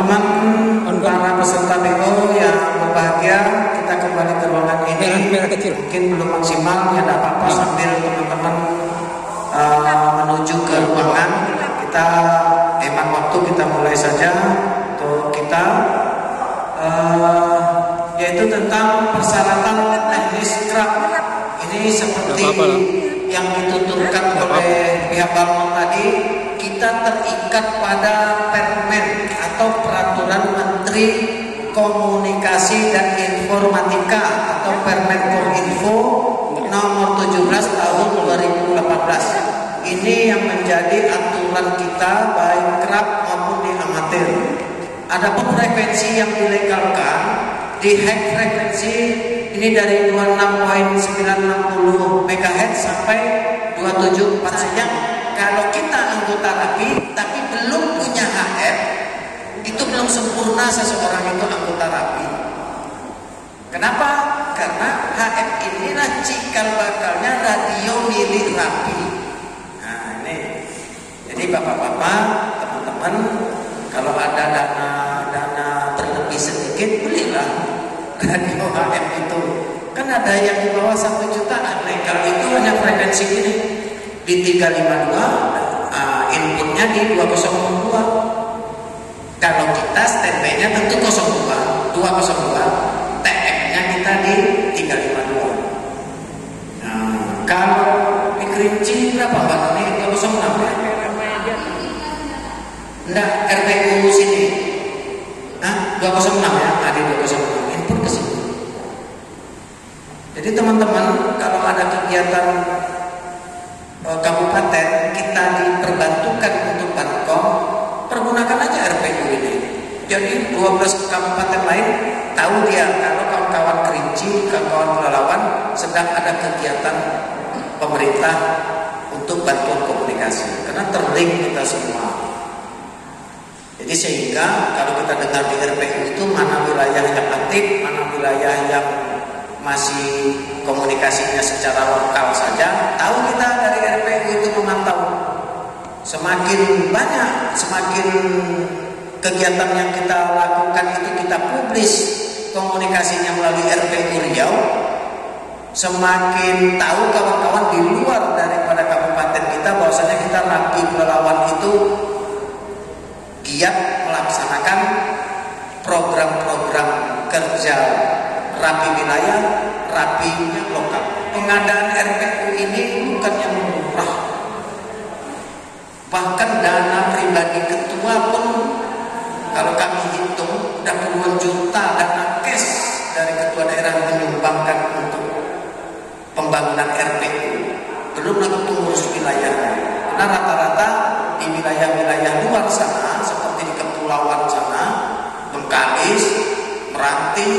Teman-teman para peserta BO yang berbahagia, kita kembali ke ruangan ini. Mungkin belum maksimal, ya tidak apa-apa sambil teman-teman menuju ke ruangan. Kita hemat waktu, kita mulai saja untuk kita yaitu tentang persyaratan teknis kerap. Ini seperti yang dituturkan oleh pihak Balmon tadi, kita terikat pada permen atau peraturan Menteri Komunikasi dan Informatika atau Permen Kominfo nomor 17 tahun 2018. Ini yang menjadi aturan kita baik kerap maupun di amatir. Adapun frekuensi yang dilegalkan di high frekuensi ini dari 26.960 MHz sampai 27. Sayang kalau kita anggota RAPI tapi belum punya HF, itu belum sempurna seseorang itu anggota RAPI. Kenapa? Karena HF inilah cikal bakalnya radio milik RAPI. Nah ini, jadi bapak-bapak, teman-teman, kalau ada dana berlebih sedikit, belilah radio HF itu. Kan ada yang di bawah 1 jutaan. Legal itu hanya frekuensi ini di 352, inputnya di 202. Kalau kita standby-nya tentu 202, TM-nya kita di 352. Nah, kalau di Kerinci berapa Mbak? Ini 206 ya? Enggak, RPU sini. Nah, 206 ya, ada 206 input ke sini. Jadi teman-teman, kalau ada kegiatan kabupaten, kita diperbantukan untuk Bankom, pergunakan aja RPU ini. Jadi 12 kabupaten lain tahu dia kalau kawan-kawan Kerinci, kawan-kawan Pelalawan sedang ada kegiatan pemerintah untuk bantuan komunikasi, karena terlink kita semua. Jadi sehingga kalau kita dengar di RPU itu mana wilayah yang aktif, mana wilayah yang masih komunikasinya secara lokal saja, tahu kita dari RPU itu memantau. Semakin banyak, semakin kegiatan yang kita lakukan itu kita publis komunikasinya melalui RPU Riau, semakin tahu kawan-kawan di luar daripada kabupaten kita bahwasanya kita RAPI Pelalawan itu giat melaksanakan program-program kerja RAPI wilayah, RAPI lokal. Pengadaan RPU ini bukan yang murah. Bahkan dana pribadi ketua pun kalau kami hitung udah puluhan juta dana cash dari ketua daerah menyumbangkan untuk pembangunan RPU. Belum lagi pengurus wilayahnya. Karena rata-rata di wilayah-wilayah luar sana seperti di Kepulauan sana, Bengkalis, Meranti,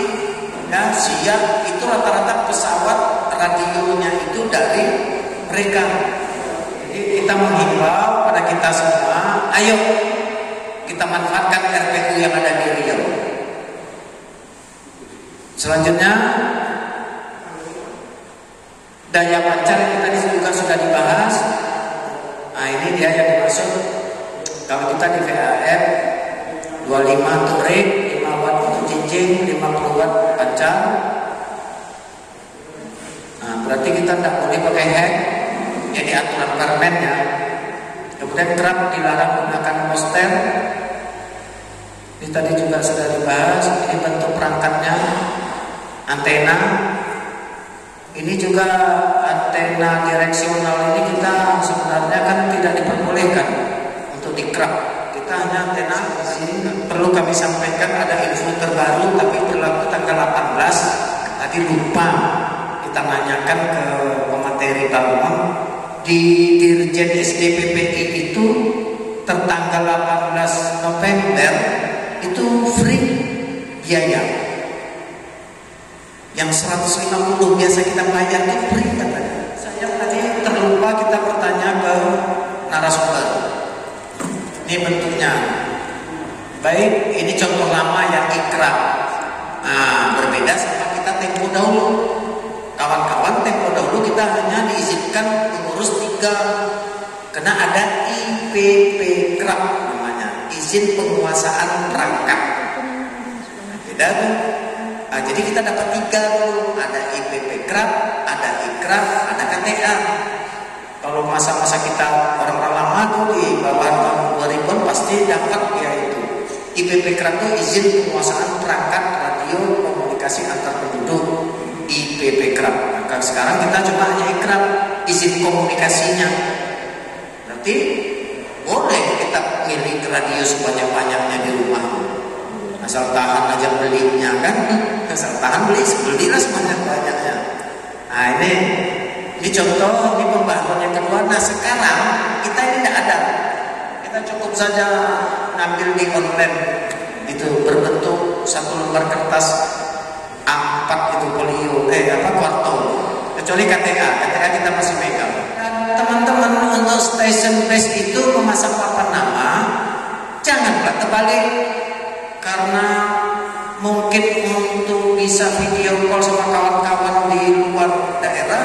ya, Siak, itu rata-rata pesawat radionya itu dari mereka. Jadi kita menghimbau pada kita semua, ayo kita manfaatkan RPU yang ada di Riau. Selanjutnya daya pancar yang tadi juga sudah dibahas. Nah ini dia yang dimaksud. Kalau kita di VAR 25 untuk ring, 5 watt untuk cincin, 50 watt pancar. Nah berarti kita tidak boleh pakai hack. Jadi aturan permen ya. Kemudian kerap dilarang menggunakan poster. Ini tadi juga sudah dibahas. Ini bentuk perangkatnya, antena. Ini juga antena direksional ini kita sebenarnya kan tidak diperbolehkan untuk dikerap. Kita hanya antena di sini. Perlu kami sampaikan ada info terbaru tapi berlaku tanggal 18. Tadi lupa kita nanyakan ke pemateri Balmon di Dirjen SDPPI itu tertanggal 18 November itu free biaya. Yang 150 biasa kita bayar itu free katanya. Saya tadi terlupa kita bertanya ke narasumber. Ini bentuknya. Baik, ini contoh lama yang ikrab. Nah, berbeda sama kita tempo dahulu. Kawan-kawan tempo dahulu kita hanya diizinkan mengurus 3 karena ada IPP kerap namanya, izin izin penguasaan perangkat. Beda tuh. Nah, jadi kita dapat 3 dulu, ada IPP KRAP, ada IKRAP, ada KTA. Kalau masa-masa kita orang-orang lama tuh di bawah tahun 2000 pasti dapat ya itu. IPP KRAP itu izin penguasaan perangkat radio komunikasi antar penduduk, IPP KRAP. Nah, sekarang kita coba hanya IKRAP, izin komunikasinya. Berarti boleh kita milih radio sebanyak-banyaknya di rumah. Asal tahan aja belinya kan, asal tahan belilah sebanyak-banyaknya. Nah ini contoh, ini pembahasan yang kedua. Nah sekarang kita ini tidak ada, kita cukup saja ngambil di online itu berbentuk 1 lembar kertas A4 itu folio, kuarto. Kecuali KTA kita masih megang. Dan teman-teman untuk station base itu memasang papan nama, janganlah terbalik. Karena mungkin untuk bisa video call sama kawan-kawan di luar daerah,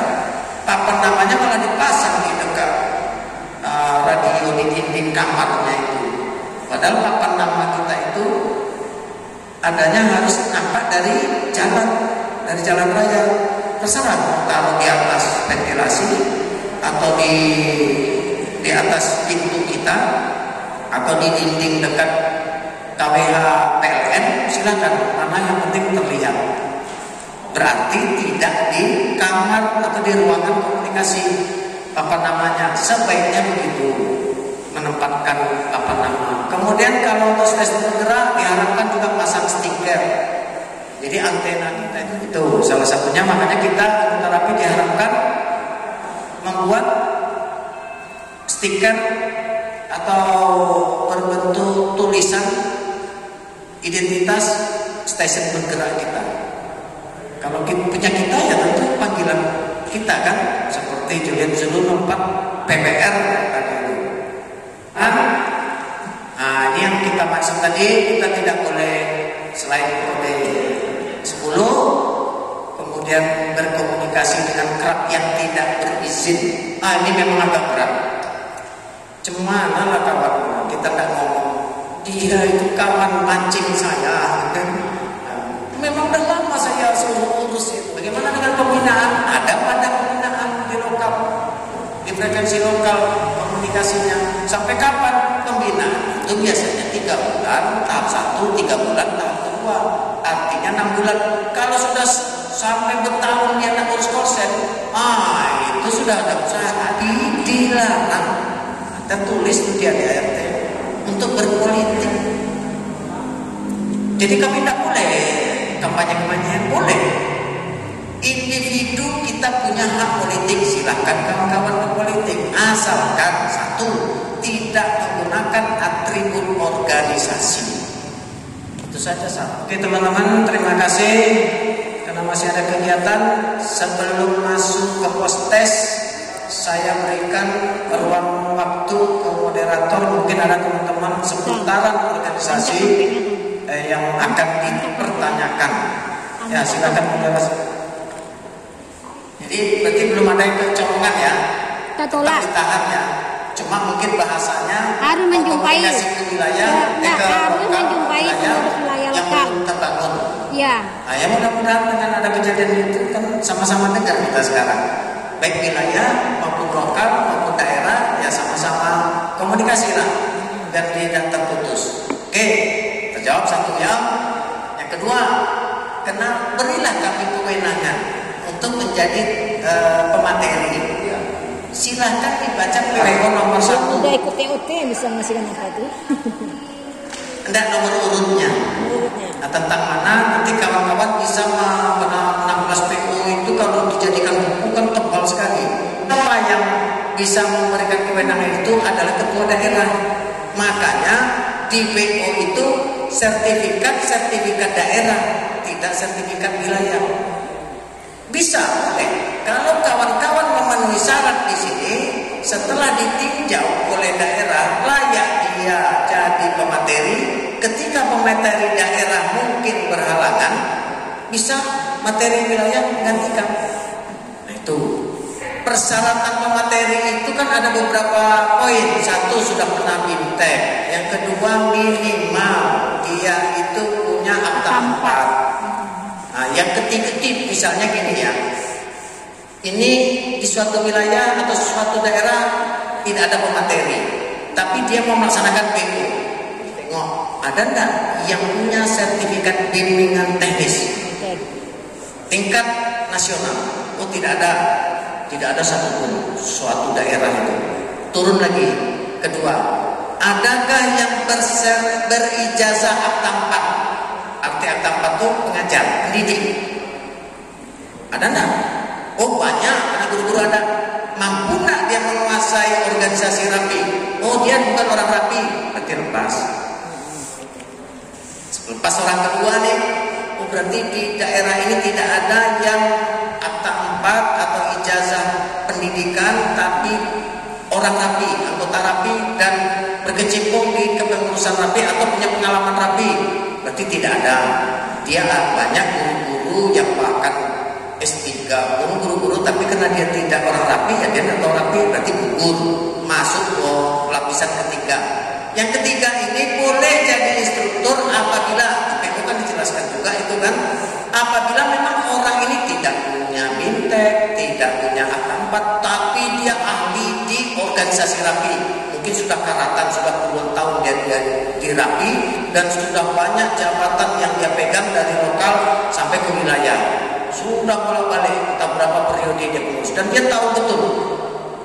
papan namanya malah dipasang di dekat radio di dinding kamarnya itu. Padahal papan nama kita itu adanya harus nampak dari jalan raya. Terserah taruh di atas ventilasi atau di atas pintu kita atau di dinding dekat KWH PLN, silakan, mana yang penting terlihat. Berarti tidak di kamar atau di ruangan komunikasi papan namanya. Sebaiknya begitu, menempatkan papan nama. Kemudian kalau untuk stasiun bergerak diharapkan juga pasang stiker. Jadi antena kita itu salah satunya, makanya kita terapi diharapkan membuat stiker atau berbentuk tulisan identitas stasiun bergerak kita. Kalau punya kita ya tentu panggilan kita kan, seperti Julian Zulu 04 PPR tadi itu. Nah ini yang kita maksud tadi, kita tidak boleh selain kode 10 kemudian berkomunikasi dengan kerap yang tidak berizin. Ini memang agak berat. Cemana lah kawan, kita tidak ngomong dia itu kawan mancing saya, kan? Memang udah lama saya suruh urus itu. Bagaimana dengan pembinaan? Ada pada pembinaan di lokal, di frekuensi lokal komunikasinya. Sampai kapan pembinaan? Itu biasanya 3 bulan tahap 1, 3 bulan tahap 2. Artinya 6 bulan. Kalau sudah sampai bertahun dia nak urus korset, itu sudah ada usaha dilarang. Tertulis itu di ART untuk berpolitik. Jadi kami tidak boleh kampanye boleh. Individu kita punya hak politik, silahkan kawan-kawan berpolitik, asalkan 1, tidak menggunakan atribut organisasi. Itu saja. Oke teman-teman, terima kasih karena masih ada kegiatan. Sebelum masuk ke pos tes, saya berikan ruang waktu ke moderator. Mungkin ada teman-teman seputaran organisasi yang akan dipertanyakan. Ya silakan moderator. Jadi berarti belum ada yang kecolongan ya? Kita tolak. Tahan ya. Cuma mungkin bahasanya harus menjumpai wilayah, harus menjumpai wilayah yang lokal belum terbangun. Ya. Nah, ya mudah-mudahan dengan ada kejadian itu kan sama-sama dengar kita sekarang. Baik wilayah maupun lokal maupun daerah ya sama-sama komunikasi lah dan tidak terputus. Oke, terjawab 1 ya. Yang kedua, berilah kami kewenangan untuk menjadi pemateri. Silahkan dibaca PPO nomor 1. Udah ikut TOT bisa ngasihkan apa itu? Enggak nomor urutnya. Nah, tentang mana nanti kawan-kawan bisa 16 PO itu kalau dijadikan buku kan tebal sekali. Apa yang bisa memberikan kewenangan itu adalah ketua daerah. Makanya di PO itu sertifikat daerah, tidak sertifikat wilayah. Bisa boleh. Kalau kawan-kawan memenuhi syarat di sini, setelah ditinjau oleh daerah layak dia jadi pemateri, ketika pemateri daerah mungkin berhalangan, bisa materi wilayah menggantikan. Nah itu persyaratan pemateri itu kan ada beberapa poin. Satu, sudah pernah BIMTEK. Yang kedua, minimal dia itu punya akta 4. Nah, yang ketiga, misalnya gini ya. Ini di suatu wilayah atau suatu daerah tidak ada pemateri, tapi dia mau melaksanakan PU. Tengok, ada enggak yang punya sertifikat bimbingan teknis tingkat nasional? Oh, tidak ada. Tidak ada satupun suatu daerah itu. Turun lagi. Kedua, adakah yang berijazah akta 4? Arti akta 4 itu pengajar, pendidik. Ada enggak? Oh, banyak, karena guru-guru ada. Mampu enggak dia menguasai organisasi rapi? Oh, dia bukan orang rapi, berarti lepas. Lepas orang kedua nih, oh berarti di daerah ini tidak ada yang akta 4 atau ijazah pendidikan tapi orang rapi, anggota rapi dan berkecimpung di kepengurusan rapi atau punya pengalaman rapi. Berarti tidak ada. Dia banyak guru-guru yang bahkan S3 pun guru-guru, tapi karena dia tidak orang rapi, ya dia tidak tahu rapi, berarti gugur, masuk ke lapisan ketiga. Yang ketiga ini boleh jadi instruktur apabila, itu kan dijelaskan juga itu kan, apabila memang orang ini tidak punya BIMTEK, tidak punya akta 4, tapi dia ahli di organisasi rapi. Mungkin sudah karatan, sudah puluhan tahun dia di rapi, dan sudah banyak jabatan yang dia pegang dari lokal sampai ke wilayah. Sudah bolak-balik entah berapa periode dia pengurus, dan dia tahu betul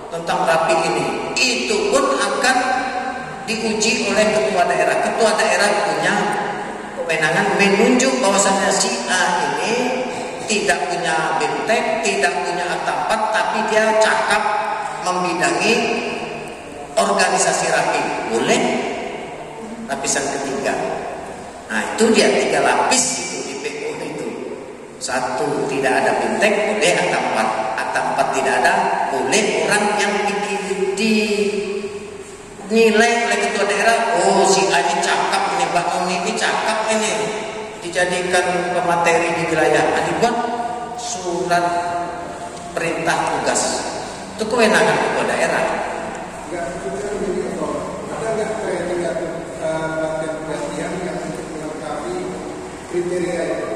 tentang rapi ini. Itu pun akan diuji oleh ketua daerah. Ketua daerah punya kewenangan menunjuk bahwasannya si A ini tidak punya BIMTEK, tidak punya akta 4, tapi dia cakap membidangi organisasi rapi. Boleh lapisan ketiga. Nah, itu dia 3 lapis itu di PO itu. 1, tidak ada BIMTEK, boleh akta 4. Akta 4 tidak ada, boleh orang yang dinilai oleh ketua daerah. Oh, si A ini cakap ini, Mbak Muni ini cakap ini, dijadikan pemateri di wilayah. Dibuat surat perintah tugas. Itu kewenangan ketua daerah. Ada nggak kriteria pelatihan yang untuk melengkapi kriteria itu?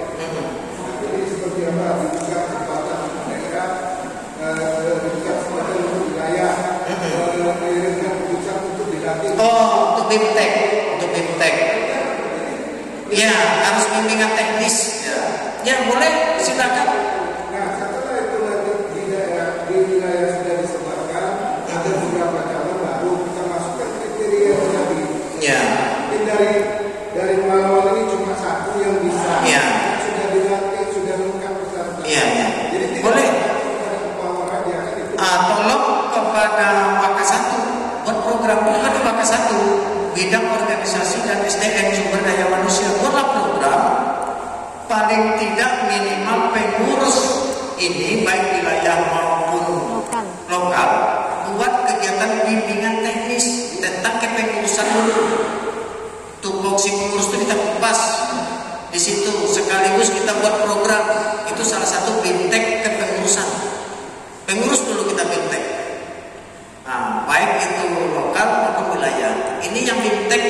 Jadi seperti apa? Dibuka kesempatan daerah, dibuka kesempatan untuk wilayah, mengirimkan keputusan untuk dilatih. Oh, untuk BIMTEK, ya harus bimbingan teknis. Ya boleh, silakan. Nah, setelah itu nanti di wilayah sudah disebarkan, ada beberapa cabang baru kita masukkan kriteria tadi. Ya. Mungkin dari awal ini cuma 1 yang bisa. Ya. Sudah dilatih, sudah lengkap persyaratan. Ya. Jadi Boleh. Kepada kepala raja itu. Tolong kepada Waka 1 buat program di Waka 1 bidang organisasi dan SDM sumber daya manusia. Buatlah program paling tidak minimal pengurus ini baik wilayah maupun lokal buat kegiatan bimbingan teknis tentang kepengurusan dulu. Tupoksi pengurus itu kita kupas di situ, sekaligus kita buat program. Itu salah satu BIMTEK kepengurusan. Pengurus dulu kita BIMTEK. Nah, baik itu lokal maupun wilayah. Ini yang BIMTEK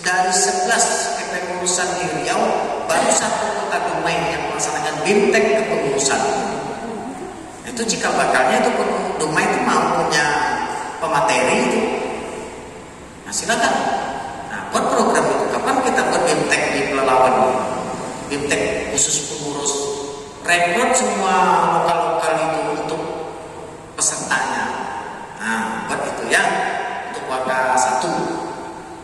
dari 11 kepengurusan di Riau, baru 1 kota Dumai yang melaksanakan BIMTEK kepengurusan. Itu jika bakalnya itu Dumai itu mau punya pemateri itu, nah silakan. Nah, buat program itu. Kapan kita buat BIMTEK di Pelalawan? BIMTEK khusus pengurus. Rekrut semua lokal-lokal itu untuk pesertanya. Nah, buat itu ya, untuk Waka 1.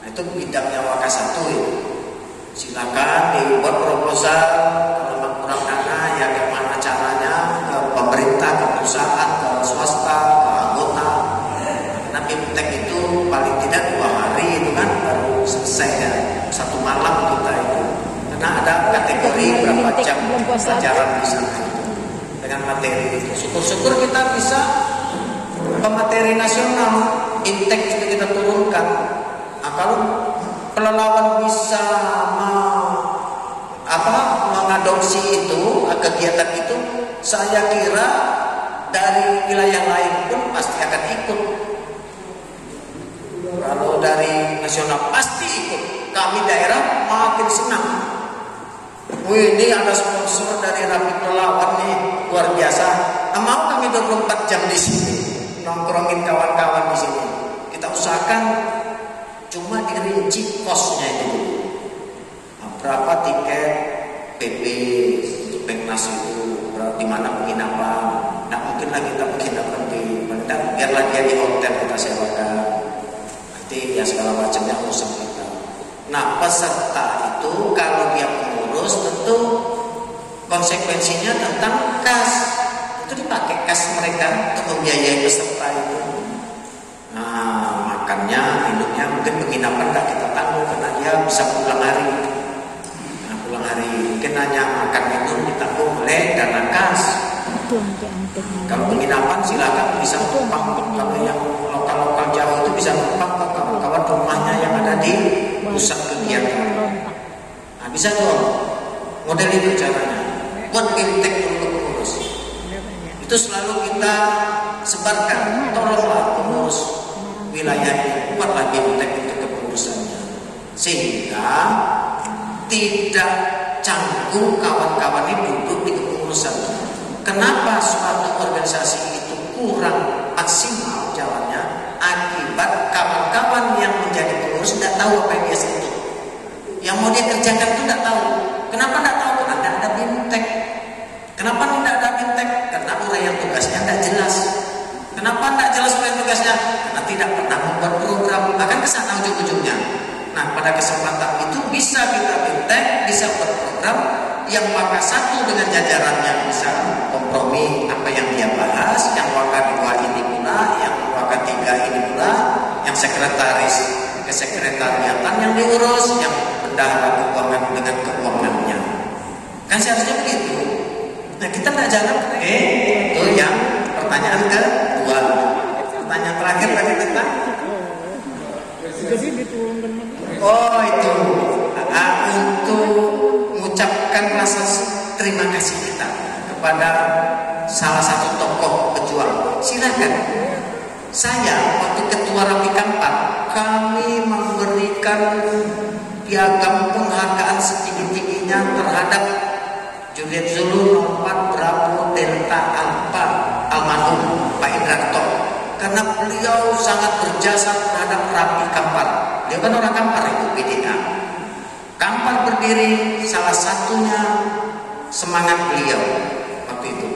Nah, itu bidangnya Waka 1 ya. Silakan dibuat proposal. Kalau memang kurang dana, ya gimana caranya ke pemerintah, ke perusahaan, ke swasta, ke anggota. Karena BIMTEK itu paling tidak 2 hari itu kan baru selesai ya. 1 malam kita itu. Karena ada kategori berapa jam pelajaran di sana itu dengan materi itu. Syukur-syukur kita bisa pemateri nasional, BIMTEK itu kita turunkan. Nah, kalau Pelalawan bisa mengadopsi itu kegiatan itu, saya kira dari wilayah lain pun pasti akan ikut. Kalau dari nasional pasti ikut. Kami daerah makin senang. Wih, ini ada sponsor dari Rapi Pelalawan nih, luar biasa. Mau kami 24 jam di sini, nongkrongin kawan-kawan di sini. Kita usahakan cuma dirinci kosnya itu. Berapa tiket PP Pengnas itu, di mana penginapan. Nah, mungkin lagi kita penginapan di mana, biarlah dia di hotel kita sewakan. Nanti ya segala macamnya urusan kita. Nah, peserta itu kalau dia pengurus tentu konsekuensinya tentang kas. Itu dipakai kas mereka untuk membiayai peserta itu. Nah, makannya, minumnya, mungkin penginapan nggak kita tanggung karena dia bisa pulang hari. Nah, pulang hari mungkin hanya makan minum ditanggung oleh dana kas. Kalau penginapan silakan bisa numpang. Kalau yang lokal-lokal jauh itu bisa numpang ke kawan-kawan rumahnya yang ada di pusat kegiatan. Nah, bisa tuh model itu caranya. Buat bimtek untuk pengurus. Itu selalu kita sebarkan. Tolonglah pengurus wilayah ini, buatlah bimtek untuk kepengurusannya, sehingga tidak canggung kawan-kawan ini duduk di kepengurusan. Kenapa suatu organisasi itu kurang maksimal jalannya? Akibat kawan-kawan yang menjadi pengurus tidak tahu apa yang dia sentuh. Yang mau dia kerjakan itu tidak tahu. Kenapa tidak tahu? Karena tidak ada bimtek. Kenapa tidak ada bimtek? Karena uraian tugasnya tidak jelas. Kenapa tidak jelas uraian tugasnya? Karena tidak pernah membuat program. Bahkan ke sana ujung-ujungnya. Nah, pada kesempatan itu bisa kita bimtek, bisa buat program yang waka 1 dengan jajarannya bisa kompromi apa yang dia bahas, yang waka 2 ini pula, yang waka 3 ini pula, yang sekretaris kesekretariatan yang diurus, yang bendahara keuangan dengan keuangannya. Kan seharusnya begitu. Nah, kita tidak jalan. Itu yang pertanyaan kedua. Pertanyaan terakhir tadi tentang oh itu untuk mengucapkan rasa terima kasih kita kepada salah satu tokoh pejuang. Silakan. Saya waktu ketua Rapi Kampar, kami memberikan piagam penghargaan setinggi-tingginya terhadap Juliet Zulu 4 Bravo Delta Alpha almarhum Pak Indrato, karena beliau sangat berjasa terhadap Rapi Kampar. Dia kan orang Kampar itu, BDA. Kampar berdiri salah satunya semangat beliau waktu itu.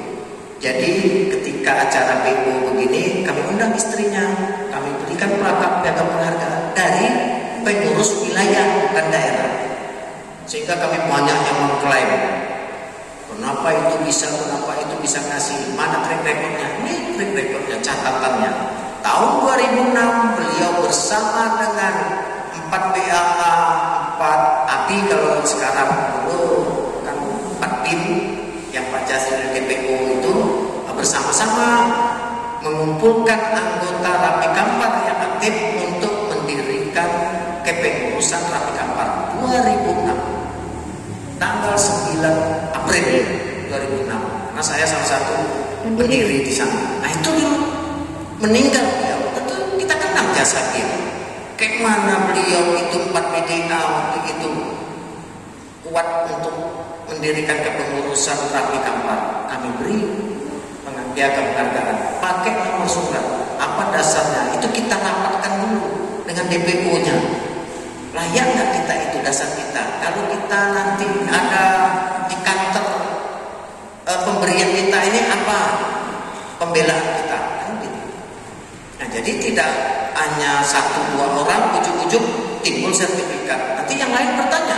Jadi ketika acara BO begini, kami undang istrinya, kami berikan plakat piagam penghargaan dari pengurus wilayah dan daerah, sehingga kami banyak yang mengklaim kenapa itu bisa ngasih, mana track recordnya? Ini track recordnya, catatannya. Tahun 2006 beliau bersama dengan 4 BAA, 4 API kalau sekarang dulu kan 4 BIM yang Pak Jazil DPO itu bersama-sama mengumpulkan anggota Rapi Kampar yang aktif untuk mendirikan kepengurusan Rapi Kampar 2006 tanggal 9 April 2006. Nah, saya salah satu pendiri di sana. Nah, itu dulu meninggal beliau. Tentu kita kenal jasa dia. Kayak mana beliau itu 4 BDA waktu itu kuat untuk mendirikan kepengurusan Rapi Kampar. Kami beri piagam penghargaan, pakai nomor surat. Apa dasarnya? Itu kita rapatkan dulu dengan DPO-nya. Layak nggak kita itu dasar kita? Kalau kita nanti ada di kantor pemberian kita ini apa pembelaan kita? Nah, jadi tidak hanya 1-2 orang ujuk-ujuk timbul sertifikat. Nanti yang lain bertanya,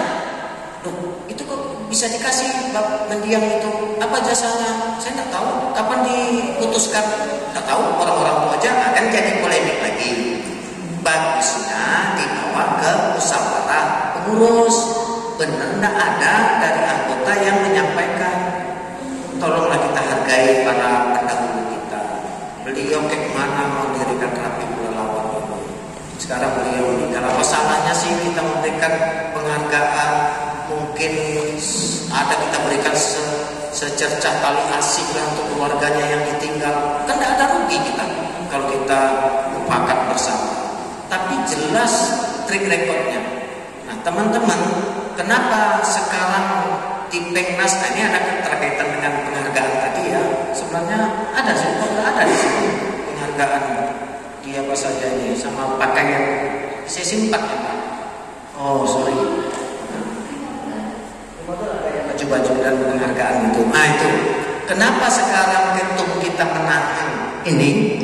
loh itu kok bisa dikasih Bab mendiang itu, apa jasanya? Saya nggak tahu. Kapan diputuskan? Nggak tahu. Orang-orang tua aja akan jadi polemik lagi. Bagusnya dibawa ke musyawarah pengurus. Benar nggak ada dari anggota yang menyampaikan. Tolonglah kita hargai para pendahulu kita. Beliau kayak mana mendirikan Rapi Pelalawan ini. Sekarang beliau meninggal. Apa salahnya sih kita memberikan penghargaan? Mungkin ada kita berikan secercah tali asih lah untuk keluarganya yang ditinggal. Kan tidak ada rugi kita kalau kita mufakat bersama. Tapi jelas track recordnya. Nah teman-teman, kenapa sekarang di Pengnas, nah ini ada keterkaitan dengan penghargaan tadi ya. Sebenarnya ada sih, ada di sini penghargaan dia apa saja ini sama pakaian. Saya simpan ya Pak. Oh sorry. Baju-baju dan penghargaan itu. Nah itu. Kenapa sekarang ketum kita menahan ini?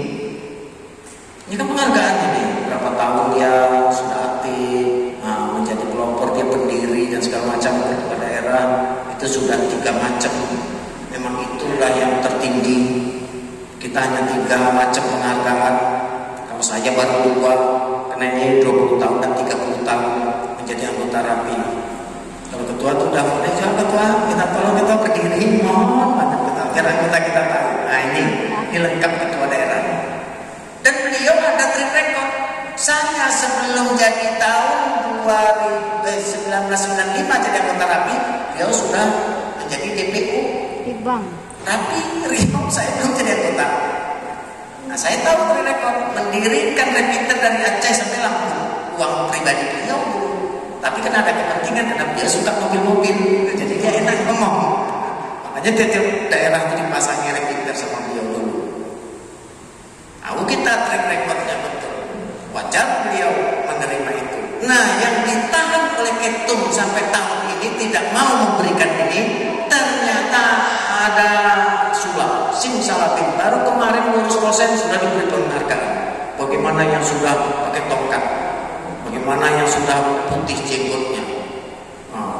Ini kan penghargaan ini. Berapa tahun dia sudah aktif, menjadi pelopor, dia pendiri dan segala macam ketua daerah. Itu sudah 3 macam. Memang itulah yang tertinggi. Kita hanya 3 macam penghargaan. Kalau saya baru 2, kenanya 20 tahun dan 30 tahun menjadi anggota RAPI. Kalau ketua itu udah mulai, coba ketua, kita tolong ketua berdiri, mohon banget ketua, biar anggota kita tahu. Nah ini lengkap ketua daerah. Dan beliau ada track record. Saya sebelum jadi tahun 1995 jadi anggota RAPI, beliau sudah menjadi DPU RAPI Riau, saya belum jadi anggota. Nah saya tahu track record mendirikan repeater dari Aceh sampai Lampung, uang pribadi beliau dulu. Tapi kan ada kepentingan karena dia suka mobil-mobil, jadi dia enak ngomong. Makanya tiap daerah itu dipasangi repeater sama beliau dulu. Tahu kita track recordnya betul. Wajar beliau menerima itu. Nah yang ditahan oleh ketum sampai tahun ini tidak mau memberikan ini, ternyata ada sulap simsalabim. Baru kemarin ngurus kosen sudah diberi penghargaan. Bagaimana yang sudah pakai tongkat, bagaimana yang sudah putih jenggotnya,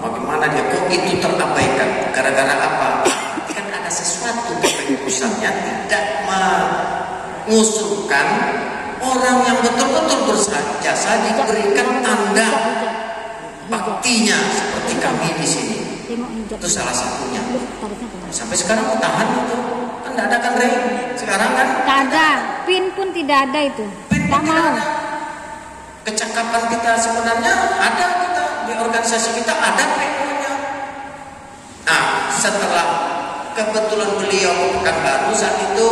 bagaimana dia kok itu terabaikan, gara-gara apa? Kan ada sesuatu kepengurusannya tidak mengusulkan orang yang betul-betul berjasa diberikan tanda baktinya seperti kami di sini. Itu salah satunya. Sampai sekarang ditahan itu kan tidak ada kan Rey? Sekarang kan? Tidak ada, PIN pun tidak ada itu. Tidak mau. Kecakapan kita sebenarnya ada, kita di organisasi kita ada PO-nya. Nah setelah kebetulan beliau ke Pekanbaru saat itu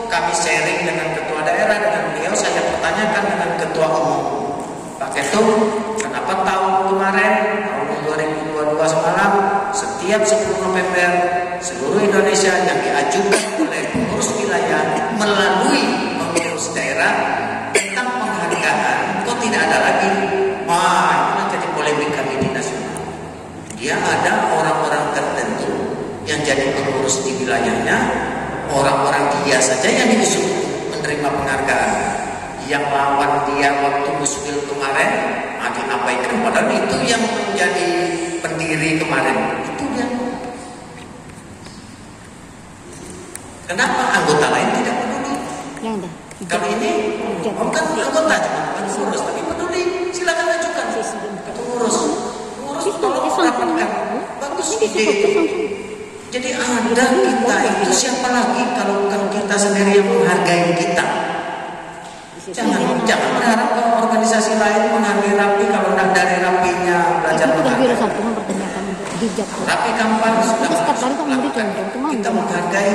kami sharing dengan ketua daerah dengan beliau, saya pertanyakan dengan ketua umum Pak Ketum, kenapa tahun kemarin tahun 2022 semalam setiap 10 November seluruh Indonesia yang diajukan oleh pengurus wilayah melalui pengurus daerah tentang penghargaan kok tidak ada lagi? Wah, itu jadi polemik kami di nasional. Dia ada orang-orang tertentu yang jadi pengurus di wilayahnya, orang-orang dia saja yang diusung menerima penghargaan. Yang lawan dia waktu Musbil kemarin diabaikan, padahal itu yang menjadi pendiri kemarin. Itu dia. Kenapa anggota lain tidak peduli? Yang dah. Kalau ini bukan anggota cuma pengurus, tapi peduli. Silakan ajukan pengurus. Pengurus tolong rapatkan. Bagus ide. Jadi ada kita itu siapa lagi kalau bukan kita sendiri yang menghargai kita. Jangan berharap ke organisasi lain menghargai RAPI kalau tidak dari RAPI-nya belajar menghargai. RAPI Kampar sudah melakukan. Kita menghargai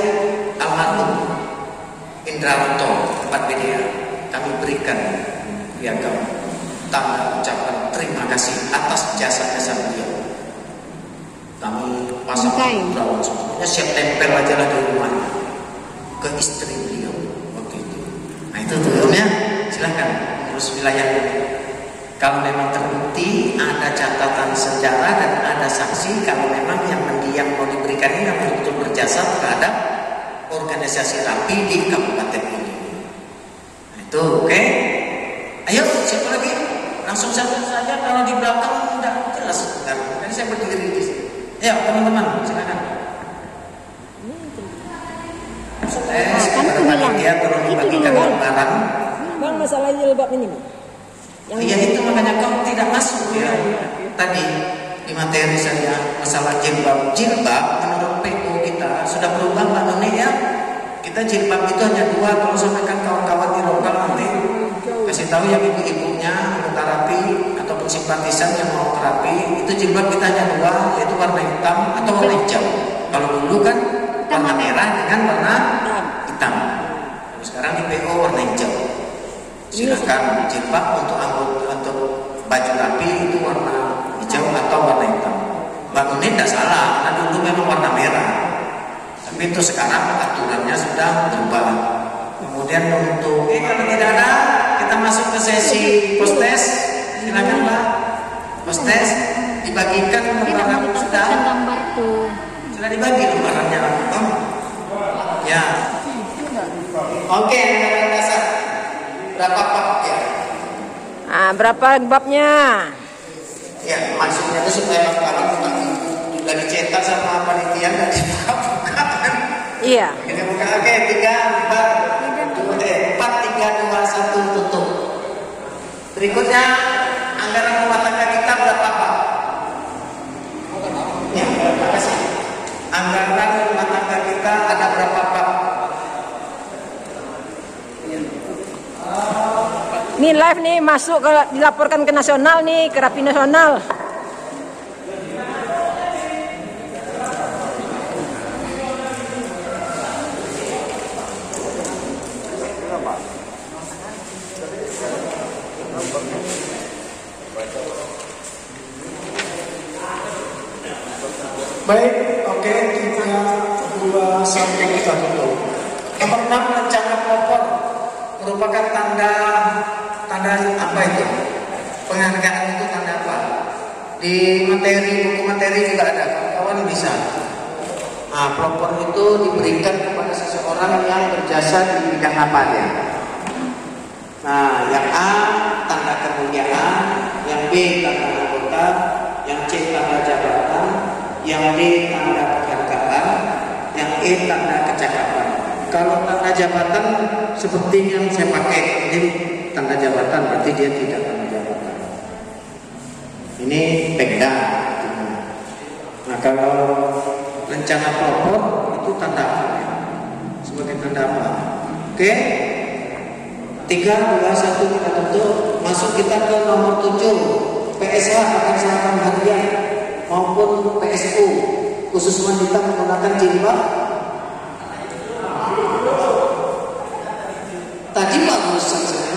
almarhum Indrawanto 4 BDA. Kami berikan piagam tanda ucapan terima kasih atas jasa-jasa beliau. Kami pasang Indrawan semuanya siap tempel aja lah di rumahnya ke istri beliau waktu itu. Nah itu tuh ya, silahkan urus wilayahnya. Kalau memang terbukti ada catatan sejarah dan ada saksi, kalau memang yang mendiang mau diberikan ini yang betul berjasa terhadap organisasi RAPI di kabupaten ini. Nah, itu oke. Ayo siapa lagi? Langsung saja kalau di belakang tidak jelas. Tadi saya berdiri di sini. Ya teman-teman silakan. Sekarang dia tolong dibagikan gambaran. Bang masalah jilbab ini. Ya itu makanya kau tidak masuk ya. Tadi di materi saya masalah jilbab. Jilbab menurut PO kita sudah berubah Pak Noni ya. Kita jilbab itu hanya 2. Kalau sampaikan kawan-kawan di lokal nanti kasih tahu yang ibu-ibunya anggota RAPI ataupun simpatisan yang mau terapi, itu jilbab kita hanya 2, yaitu warna hitam atau warna hijau. Kalau dulu kan warna merah dengan warna hitam. Sekarang di PO warna hijau. Silakan jilbab untuk baju rapi itu warna hijau atau warna hitam. Bangunin tidak salah, karena dulu memang warna merah. Tapi itu sekarang aturannya sudah berubah. Kemudian untuk kalau tidak ada, kita masuk ke sesi post-test. Silakan Pak. Post-test dibagikan lembaran sudah. Gambar tuh. Sudah dibagi lembarannya. Ya. Oke, lembaran dasar. Berapa bab ya? Berapa babnya? Ya, maksudnya itu supaya kalau sudah dicetak sama panitia nggak dibuka kan? Iya. Ini buka. Oke, 3, 4, 3, 2, 1 tutup. Berikutnya anggaran rumah tangga kita berapa Pak? Ya, terima kasih. Anggaran rumah tangga kita ada berapa Pak? Ini live nih masuk dilaporkan ke nasional nih, ke Rapi Nasional. Baik, oke, kita 2 sampai kita tutup. Nomor 6, rencana pelopor merupakan tanda apa itu? Penghargaan itu tanda apa? Di buku materi juga ada, kawan-kawan bisa. Nah, pelopor itu diberikan kepada seseorang yang berjasa di bidang apa dia. Nah, yang A tanda kemuliaan, yang B tanda anggota, yang C tanda jabatan, yang D tanda penghargaan, yang E tanda kecakapan. Kalau tanda jabatan seperti yang saya pakai ini tanda jabatan, berarti dia tidak tanda jabatan. Ini pemda. Nah, kalau rencana pelopor itu tanda apa? Sebagai tanda apa? Oke. 3, 2, 1 kita tutup. Masuk kita ke nomor 7. PSH akan seragam harian maupun PSU khusus wanita menggunakan jilbab. Tadi bagusan saya.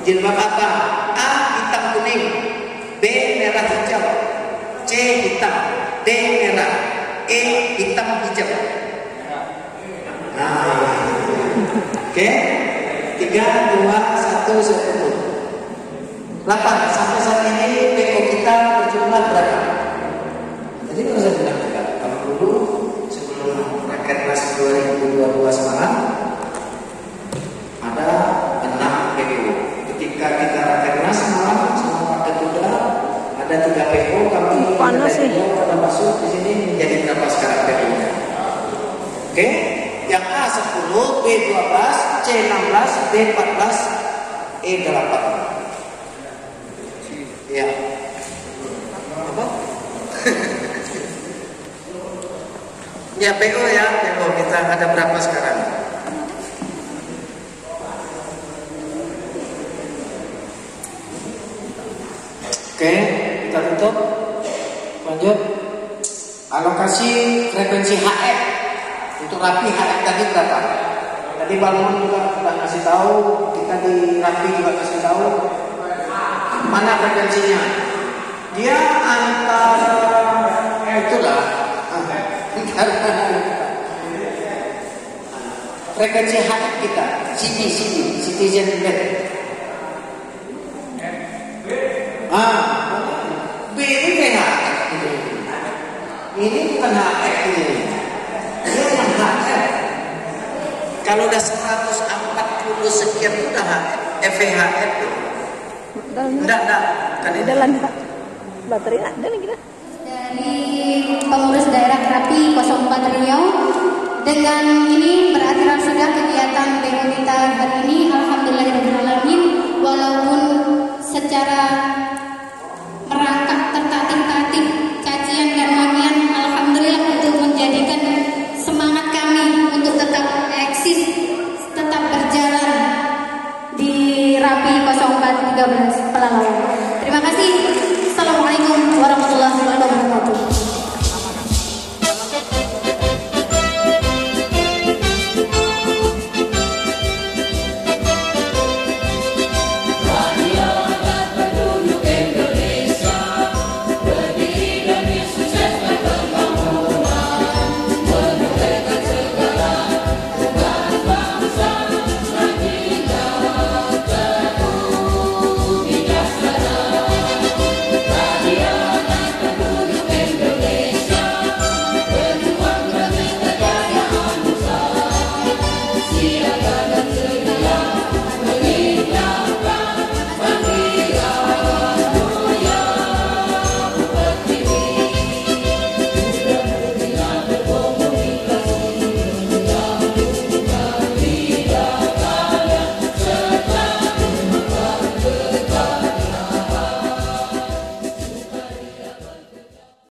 Jilbab apa? A hitam kuning, B merah hijau, C hitam, D merah, E hitam hijau. Nah, oke. 3, 2, 1 saya tutup. 8. Sampai saat ini PO kita berjumlah berapa? Jadi kalau saya bilang kalau dulu sebelum Rakernas 2022 semalam ada 6 PO. Ketika kita Rakernas semalam sama Pak Ketua ada 3 PO. Kami panas sih. Kita masuk di sini menjadi berapa sekarang PO-nya? Oke? Yang A 10, B 12, C 16, D 14, E 8. Ya. Apa? Ya PO ya, PO kita ada berapa sekarang? Oke, kita tutup. Lanjut. Alokasi frekuensi HF untuk Rapi HF tadi berapa? Tadi Balmon juga sudah kasih tahu, kita di Rapi juga kasih tahu. Mana frekuensinya? Dia antara itulah frekuensi HF kita, citizen rate. B ini kayak ini bukan HF ini. Dia yang HF. Kalau udah 140 sekian itu udah HF, FHF itu. Enggak. Kan ini Dalam baterai ada lagi dah. Dari pengurus daerah Rapi 04 Riau. Dengan ini berakhir sudah kegiatan BO kita hari ini. Alhamdulillahirobbilalamin. Walaupun secara